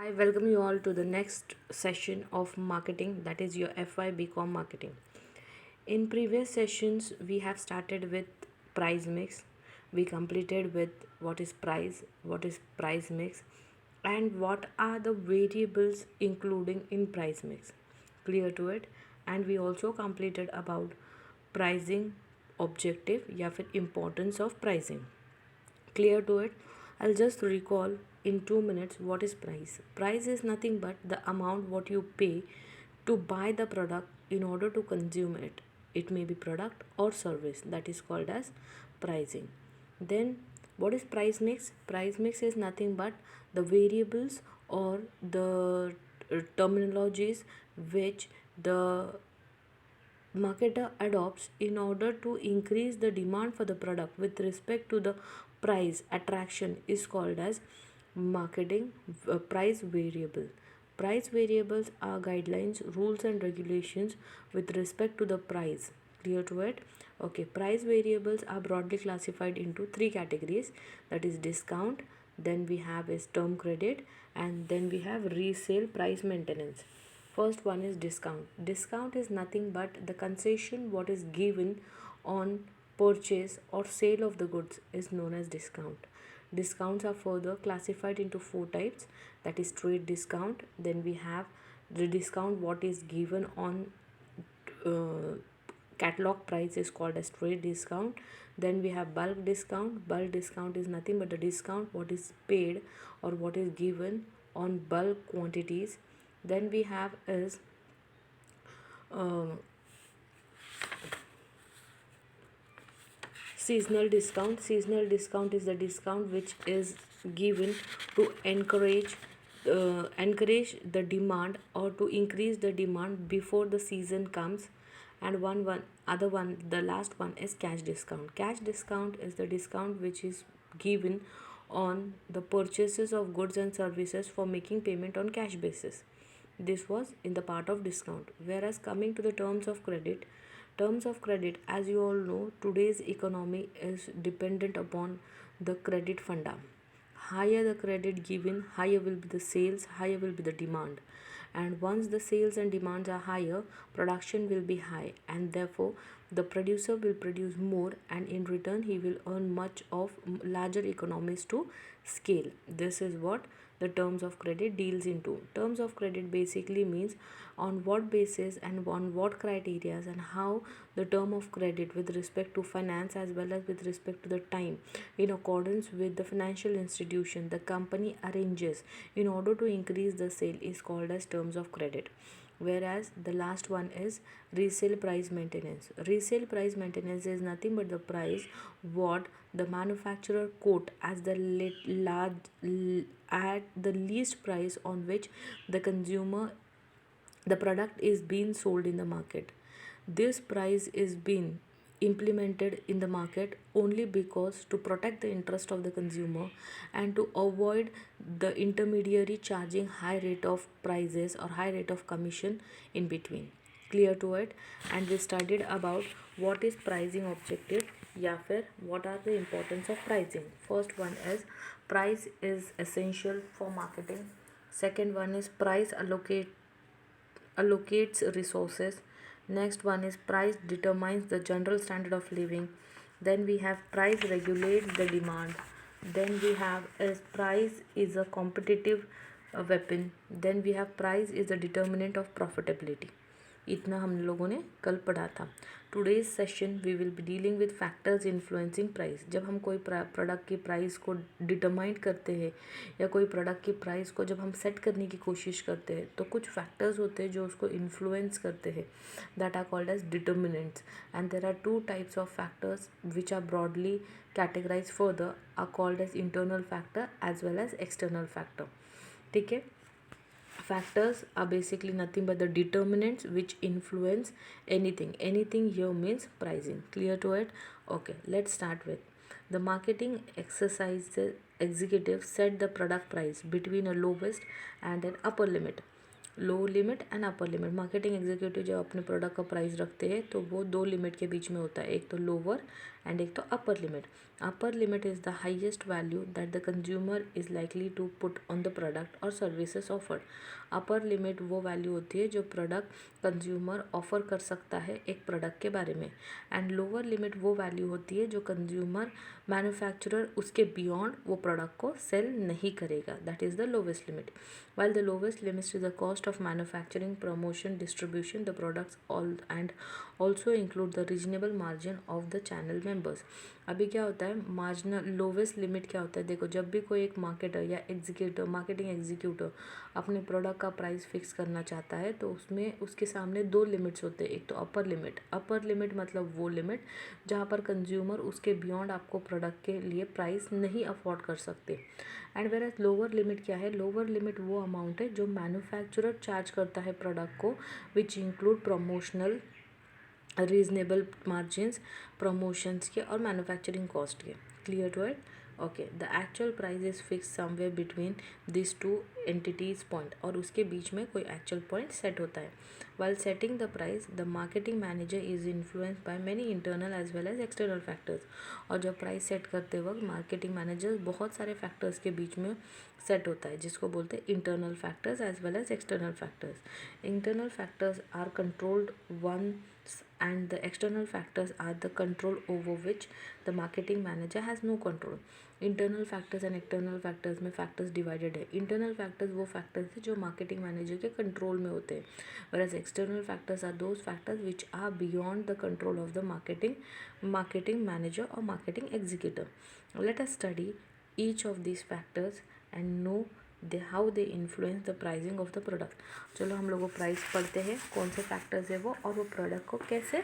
I welcome you all to the next session of marketing, that is your FY BCom marketing. In previous sessions, we have started with price mix. We completed with what is price mix, and what are the variables including in price mix. Clear to it? And we also completed about pricing objective या फिर importance of pricing. Clear to it? I'll just recall in 2 minutes what is price. Price is nothing but the amount what you pay to buy the product in order to consume it. It may be product or service, that is called as pricing. Then what is price mix? Price mix is nothing but the variables or the terminologies which the marketer adopts in order to increase the demand for the product with respect to the price attraction is called as marketing price variable. Price variables are guidelines, rules and regulations with respect to the price. Clear to it? Okay, price variables are broadly classified into three categories, that is discount, then we have is term credit, and then we have resale price maintenance. First one is discount. Discount is nothing but the concession what is given on purchase or sale of the goods is known as discount. Discounts are further classified into four types, that is trade discount, then we have the discount what is given on uh, catalog price is called as trade discount. Then we have bulk discount. Bulk discount is nothing but the discount what is paid or what is given on bulk quantities. Then we have is uh, seasonal discount. Seasonal discount is the discount which is given to encourage the demand or to increase the demand before the season comes. And the last one is cash discount. Cash discount is the discount which is given on the purchases of goods and services for making payment on cash basis. This was in the part of discount. Whereas coming to the terms of credit, as you all know, today's economy is dependent upon the credit funda. Higher the credit given, higher will be the sales, higher will be the demand. And once the sales and demands are higher, production will be high, and therefore the producer will produce more, and in return he will earn much of larger economies to scale. This is what the terms of credit deals into. Terms of credit basically means on what basis and on what criteria and how the term of credit with respect to finance as well as with respect to the time in accordance with the financial institution the company arranges in order to increase the sale is called as terms of credit. Whereas the last one is resale price maintenance. Resale price maintenance is nothing but the price what the manufacturer quote as the at the least price on which the product is being sold in the market. This price is being implemented in the market only because to protect the interest of the consumer and to avoid the intermediary charging high rate of prices or high rate of commission in between. Clear to it? And we studied about what is pricing objective या फिर what are the importance of pricing. First one is price is essential for marketing. Second one is price allocates resources. Next one is price determines the general standard of living. Then we have price regulates the demand. Then we have is price is a competitive weapon. Then we have price is a determinant of profitability. इतना हम लोगों ने कल पढ़ा था. Today's session we will be dealing with factors influencing price. जब हम कोई प्रोडक्ट की प्राइस को डिटरमाइन करते हैं या कोई प्रोडक्ट की प्राइस को जब हम सेट करने की कोशिश करते हैं तो कुछ फैक्टर्स होते हैं जो उसको इन्फ्लुएंस करते हैं, that are called as determinants. And there are two types of factors which are broadly categorise further are called as internal factor as well as external factor. ठीक है. Factors are basically nothing but the determinants which influence anything. Anything here means pricing. Clear to it? Okay, let's start with the marketing exercise. The executives set the product price between a lowest and an upper limit. Low limit and upper limit. Marketing executive जब अपने product का price रखते हैं तो वो दो limit के बीच में होता है, एक तो लोअर एंड एक तो upper limit. Upper limit is the highest value that the consumer is likely to put on the product और सर्विसेज ऑफर्ड. अपर लिमिट वो वैल्यू होती है जो प्रोडक्ट कंज्यूमर ऑफर कर सकता है एक प्रोडक्ट के बारे में, एंड लोअर लिमिट वो वैल्यू होती है जो कंज्यूमर मैन्युफैक्चरर उसके बियॉन्ड वो प्रोडक्ट को सेल नहीं करेगा. That is the lowest limit. While the lowest limit is the cost of manufacturing, promotion, distribution, the products all and also include the reasonable margin of the channel members. अभी क्या होता है marginal lowest limit क्या होता है. देखो जब भी कोई एक मार्केटर या एग्जीक्यूटिव मार्केटिंग एग्जीक्यूटिव अपने प्रोडक्ट का प्राइस फिक्स करना चाहता है तो उसमें उसके सामने दो लिमिट्स होते हैं. एक तो अपर लिमिट मतलब वो लिमिट जहाँ पर कंज्यूमर उसके बियॉन्ड आपको प्रोडक्ट के लिए प्राइस नहीं अफोर्ड कर सकते. And where as lower limit क्या है. लोअर लिमिट वो अमाउंट है जो मैन्युफैक्चरर चार्ज करता है प्रोडक्ट को, which include promotional reasonable margins promotions के और मैन्युफैक्चरिंग कॉस्ट के. Clear to it. Okay. The actual price is fix somewhere between this two entities point, और उसके बीच में कोई एक्चुअल पॉइंट सेट होता है. While setting the price, the marketing manager is influenced by many internal as well as external factors. और जब price set करते वक्त मार्केटिंग मैनेजर बहुत सारे फैक्टर्स के बीच में सेट होता है जिसको बोलते हैं internal factors as well as external factors. Internal factors are controlled ones and the external factors are the control over which the marketing manager has no control. Internal factors and external factors में factors divided है. Internal factors वो factors है जो marketing manager के control में होते हैं, whereas external factors are those factors which are beyond the control of the marketing manager or marketing executive. Let us study each of these factors and know how they influence the pricing of the product. चलो हम लोग वो price पढ़ते हैं कौन से factors है वो, और वो प्रोडक्ट को कैसे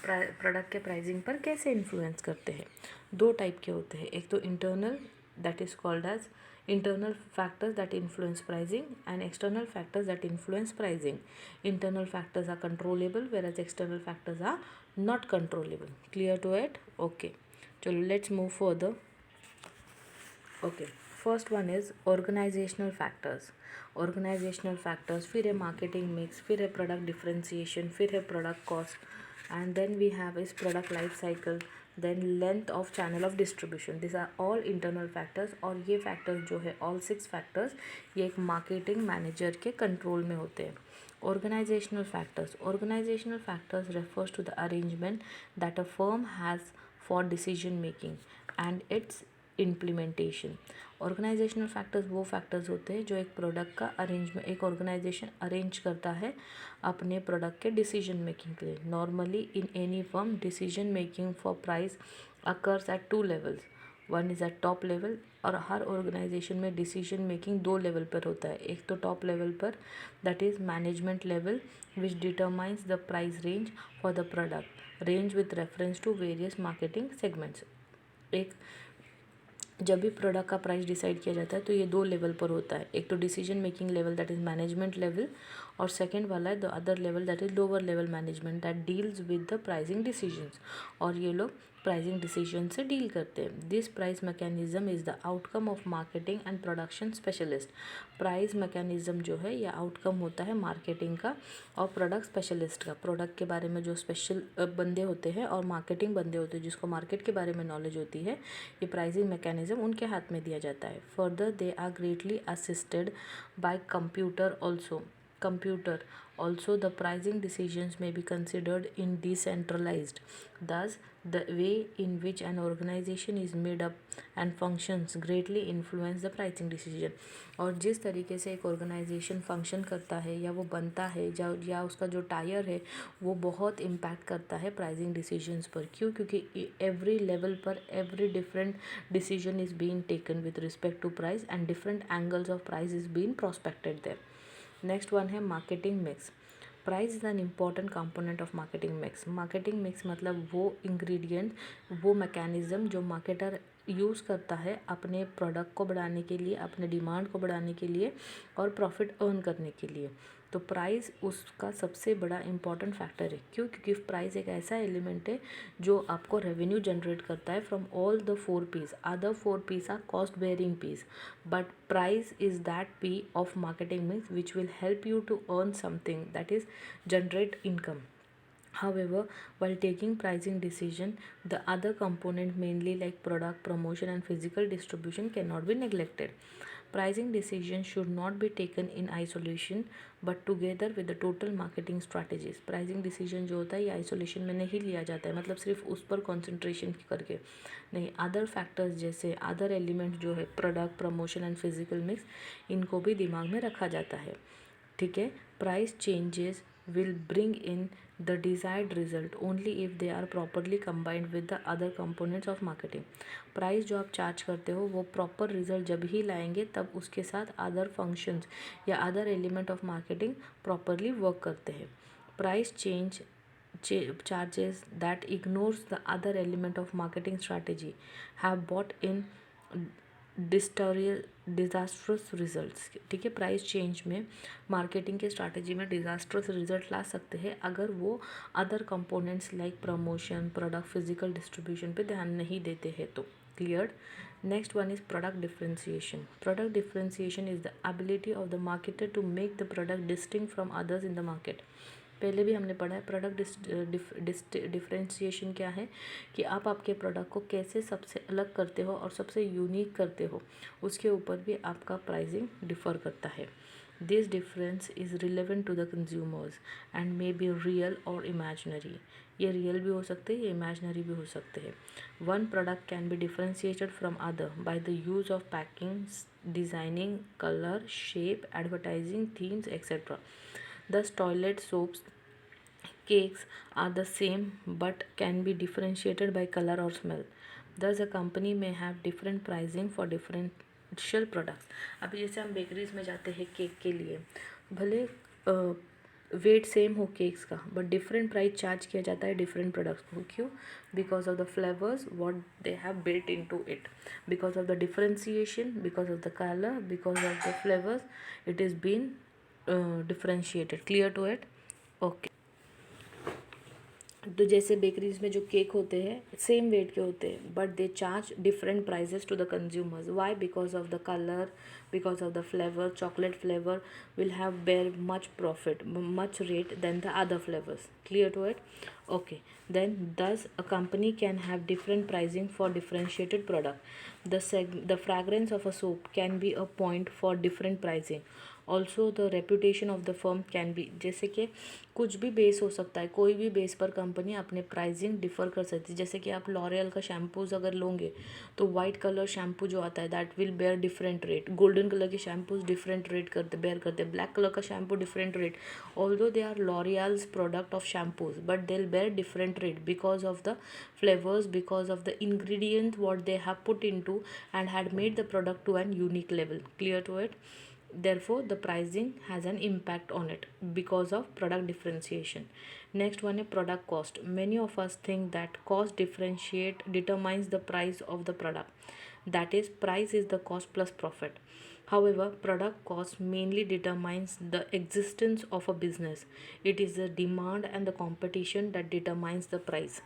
प्रोडक्ट के प्राइसिंग पर कैसे इन्फ्लुएंस करते हैं. दो टाइप के होते हैं. एक तो internal that is called as internal factors that influence pricing and external factors that influence pricing. Internal factors are controllable whereas external factors are not controllable. Clear to it. Okay, so let's move further. Okay, first one is organizational factors. Organizational factors, फिर है marketing mix, फिर है product differentiation, फिर है product cost, and then we have is product life cycle, then length of channel of distribution. This are all internal factors, और ये factors जो है ऑल 6 फैक्टर्स ये एक मार्केटिंग मैनेजर के कंट्रोल में होते हैं. Organisational factors refers to the arrangement that a firm has for decision making and its implementation. Organisational factors वो फैक्टर्स होते हैं जो एक प्रोडक्ट का अरेंजमेंट एक ऑर्गेनाइजेशन अरेंज करता है अपने प्रोडक्ट के डिसीजन मेकिंग के लिए. Normally in any firm decision making for price occurs at 2 levels. One is at top level, और हर ऑर्गेनाइजेशन में डिसीजन मेकिंग 2 लेवल पर होता है. एक तो टॉप लेवल पर that is management level which determines the price range for the product range with reference to various marketing segments. एक जब भी प्रोडक्ट का प्राइस डिसाइड किया जाता है तो ये 2 लेवल पर होता है. एक तो decision making level that is management level, और सेकंड वाला है the other level that is lower level management that deals with the pricing decisions. और ये लोग प्राइसिंग डिसीजन से डील करते हैं. This price mechanism is the outcome of marketing and production specialist. Price mechanism जो है यह आउटकम होता है मार्केटिंग का और प्रोडक्ट स्पेशलिस्ट का. प्रोडक्ट के बारे में जो स्पेशल बंदे होते हैं और मार्केटिंग बंदे होते हैं जिसको मार्केट के बारे में नॉलेज होती है, ये प्राइसिंग मैकेनिज्म उनके हाथ में दिया जाता है. Further they are greatly assisted by computer also the pricing decisions may be considered in decentralized. Thus the way in which an organization is made up and functions greatly influence the pricing decision. और जिस तरीके से एक organisation function करता है या वो बनता है या उसका जो टायर है वो बहुत इम्पैक्ट करता है प्राइसिंग डिसीजंस पर. क्यों? क्योंकि एवरी लेवल पर every different decision is being taken with respect to price and different angles of price is being prospected there. Next one है marketing mix. Price is an important component of marketing mix. Marketing mix मतलब वो ingredient वो mechanism जो marketer use करता है अपने product को बढ़ाने के लिए, अपने डिमांड को बढ़ाने के लिए और प्रॉफिट अर्न करने के लिए. तो प्राइस उसका सबसे बड़ा इम्पॉर्टेंट फैक्टर है. क्यों? क्योंकि प्राइस एक ऐसा एलिमेंट है जो आपको रेवेन्यू जनरेट करता है from all the 4 P's. Other 4 P's are cost bearing P's, but price is that P of marketing mix which will help you to earn something, that is generate income. However, while taking pricing decision, the other component mainly like product promotion and physical distribution cannot be neglected. Pricing decisions should not be taken in isolation but together with the total marketing strategies. Pricing decision जो होता है ये isolation में नहीं लिया जाता है, मतलब सिर्फ उस पर concentration करके नहीं, अदर फैक्टर्स जैसे अदर एलिमेंट जो है product promotion and physical mix, इनको भी दिमाग में रखा जाता है. ठीक है. Price changes will bring in the desired result only if they are properly combined with the other components of marketing. Price जो आप चार्ज करते हो वो प्रॉपर रिजल्ट जब ही लाएंगे तब उसके साथ अदर फंक्शंस या other element of marketing properly work करते हैं. Price change charges that ignores the other element of marketing strategy have brought in disastrous results. ठीक है. प्राइस चेंज में मार्केटिंग के स्ट्रैटेजी में डिज़ास्ट्रस रिजल्ट ला सकते हैं अगर वो other components like promotion product physical distribution पे ध्यान नहीं देते हैं तो. Clear. Next one is product differentiation. Product differentiation is the ability of the marketer to make the product distinct from others in the market. पहले भी हमने पढ़ा है प्रोडक्ट डिफ्रेंशिएशन क्या है कि आप आपके प्रोडक्ट को कैसे सबसे अलग करते हो और सबसे यूनिक करते हो, उसके ऊपर भी आपका प्राइसिंग डिफ़र करता है. This difference is relevant to the consumers and may be real और इमेजनरी. ये रियल भी हो सकते हैं, ये इमेजनरी भी हो सकते हैं. One product can be differentiated from other by the use of packing, designing, colour, shape, advertising, themes etcetera. Thus, toilet soaps, cakes are the same but can be differentiated by color or smell. Thus, a company may have different pricing for differential products. अभी जैसे हम bakeries में जाते हैं cake के लिए, भले weight same हो केक्स का बट डिफरेंट प्राइस चार्ज किया जाता है डिफरेंट प्रोडक्ट्स को. क्यों? Because of the flavours what they have built into it, because of the differentiation, because of the colour, because of the flavours, it is been differentiated. Clear to it? Okay. तो जैसे bakeries में जो cake होते हैं same wait के होते हैं but they charge different prices to the consumers. Why? Because of the colour, because of the flavour. Chocolate flavour will have bear much profit, much rate then the other flavours. Clear to it? Okay, then thus a company can have different pricing for differentiated product. The fragrance of a soap can be a point for different pricing. Also the reputation of the firm can be. जैसे कि कुछ भी base हो सकता है, कोई भी base पर कंपनी अपने प्राइसिंग डिफ़र कर सकती है. जैसे कि आप लॉरियल का शैम्पूज़ अगर लोगे तो वाइट कलर शैम्पू जो आता है that will bear different rate. Golden colour के शैम्पूज डिफरेंट रेट बेयर करते हैं. ब्लैक कलर का shampoo different rate. Although they are L'Oreal's product of shampoos but they will bear different rate because of the flavors, because of the ingredient what they have put into and had made the product to an unique level. Clear to it? Therefore the pricing has an impact on it because of product differentiation. Next one is product cost. Many of us think that cost differentiate determines the price of the product, that is price is the cost plus profit. However, product cost mainly determines the existence of a business. It is the demand and the competition that determines the price.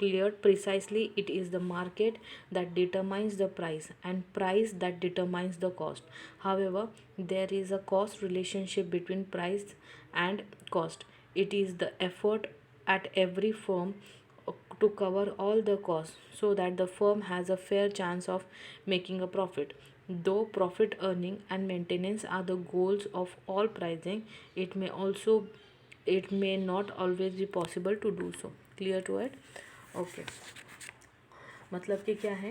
Cleared precisely, it is the market that determines the price and price that determines the cost. However, there is a cost relationship between price and cost. It is the effort at every firm to cover all the costs so that the firm has a fair chance of making a profit. Though profit earning and maintenance are the goals of all pricing, it may not always be possible to do so. Clear to it? Okay. मतलब कि क्या है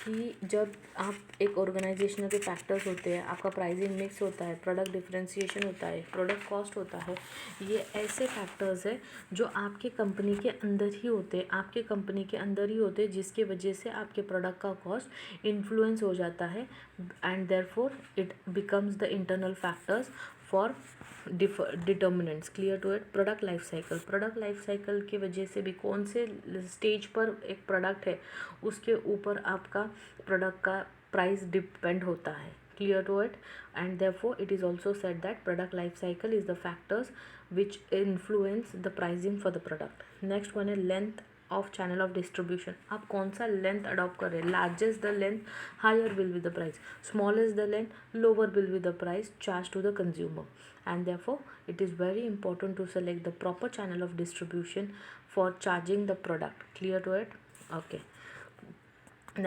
कि जब आप एक organisational के factors होते हैं, आपका प्राइसिंग मिक्स होता है, प्रोडक्ट डिफरेंशिएशन होता है, प्रोडक्ट कॉस्ट होता है, ये ऐसे फैक्टर्स है जो आपके कंपनी के अंदर ही होते हैं, आपके कंपनी के अंदर ही होते हैं, जिसके वजह से आपके प्रोडक्ट का कॉस्ट इन्फ्लुएंस हो जाता है and therefore it becomes the internal factors for determinants. Clear to it? Product life cycle. Product life cycle की वजह से भी कौन से स्टेज पर एक प्रोडक्ट है उसके ऊपर आपका प्रोडक्ट का प्राइस डिपेंड होता है. Clear to it? And therefore it is also said that product life cycle is the factors which influence the pricing for the product. Next one is length of channel of distribution, आप कौन सा length adopt कर रहे हैं. Largest the length higher will be the price, smallest the length lower will be the price charge to the consumer. And therefore it is very important to select the proper channel of distribution for charging the product. Clear to it? Okay.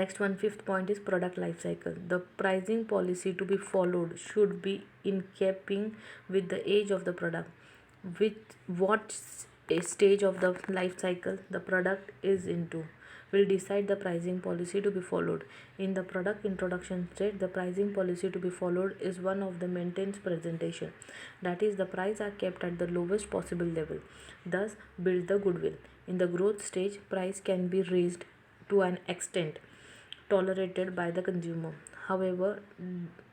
Next one, fifth point is product life cycle. The pricing policy to be followed should be in keeping with the age of the product, with what stage of the life cycle the product is into will decide the pricing policy to be followed. In the product introduction stage, the pricing policy to be followed is one of the maintenance presentation. That is, the price are kept at the lowest possible level. Thus, build the goodwill. In the growth stage, price can be raised to an extent tolerated by the consumer. However,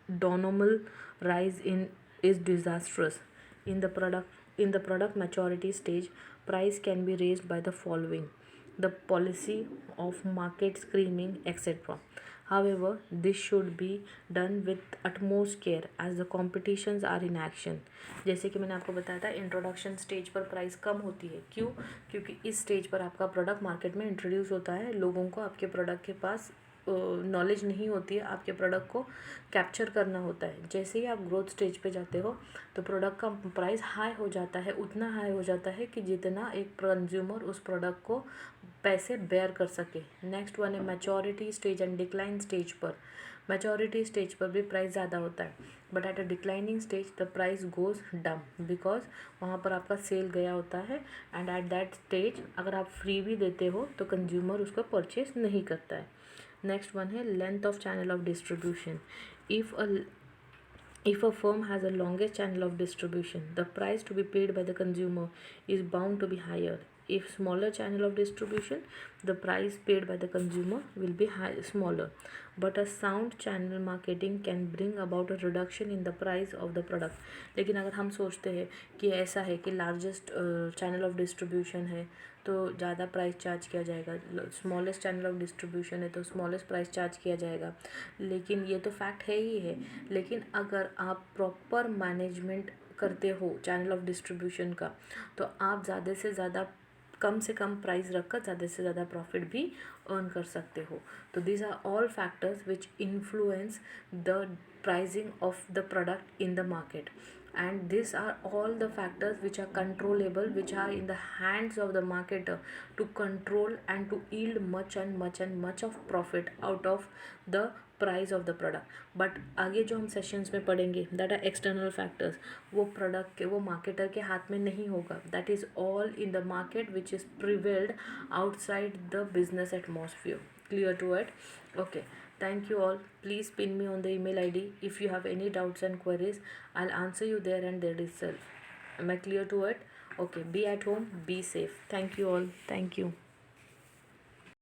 normal rise in is disastrous. In the product maturity stage, price can be raised by the following: the policy of market screening, etc. However, this should be done with utmost care as the competitions are in action. जैसे कि मैंने आपको बताया था, introduction stage पर price कम होती है. क्यों? क्योंकि इस स्टेज पर आपका प्रोडक्ट मार्केट में इंट्रोड्यूस होता है, लोगों को आपके प्रोडक्ट के पास नॉलेज नहीं होती है, आपके प्रोडक्ट को कैप्चर करना होता है. जैसे ही आप ग्रोथ स्टेज पे जाते हो तो प्रोडक्ट का प्राइस हाई हो जाता है, उतना हाई हो जाता है कि जितना एक कंज्यूमर उस प्रोडक्ट को पैसे बेयर कर सके. नेक्स्ट वन है maturity stage and decline stage पर. मैच्योरिटी स्टेज पर भी प्राइस ज़्यादा होता है, but at a declining stage the price goes down because वहाँ पर आपका सेल गया होता है. एंड एट दैट स्टेज अगर आप फ्री भी देते हो तो कंज्यूमर उसको परचेज नहीं करता है. नेक्स्ट वन है length of channel of distribution. If a firm has a longest channel of distribution, the price to be paid by the consumer is bound to be higher. If smaller channel of distribution, the price paid by the consumer will be smaller. But a sound channel marketing can bring about a reduction in the price of the product. लेकिन अगर हम सोचते हैं कि ऐसा है कि largest channel of distribution है तो ज़्यादा प्राइस चार्ज किया जाएगा, स्मॉलेस्ट चैनल ऑफ डिस्ट्रीब्यूशन है तो स्मॉलेस्ट प्राइस चार्ज किया जाएगा, लेकिन ये तो फैक्ट है ही है. लेकिन अगर आप प्रॉपर मैनेजमेंट करते हो चैनल ऑफ डिस्ट्रीब्यूशन का तो आप ज़्यादा से ज़्यादा कम से कम प्राइस रखकर ज़्यादा से ज़्यादा प्रॉफिट भी अर्न कर सकते हो. तो these are all factors which influence the pricing of the product in the market. And these are all the factors which are controllable, which are in the hands of the marketer to control and to yield much of profit out of the price of the product. But आगे जो हम sessions में पढ़ेंगे that are external factors, वो product के वो marketer के हाथ में नहीं होगा. That is all in the market which is prevailed outside the business atmosphere. Clear to it? Okay. Thank you all. Please pin me on the email ID. If you have any doubts and queries, I'll answer you there and there itself. Am I clear to it? Okay. Be at home. Be safe. Thank you all. Thank you.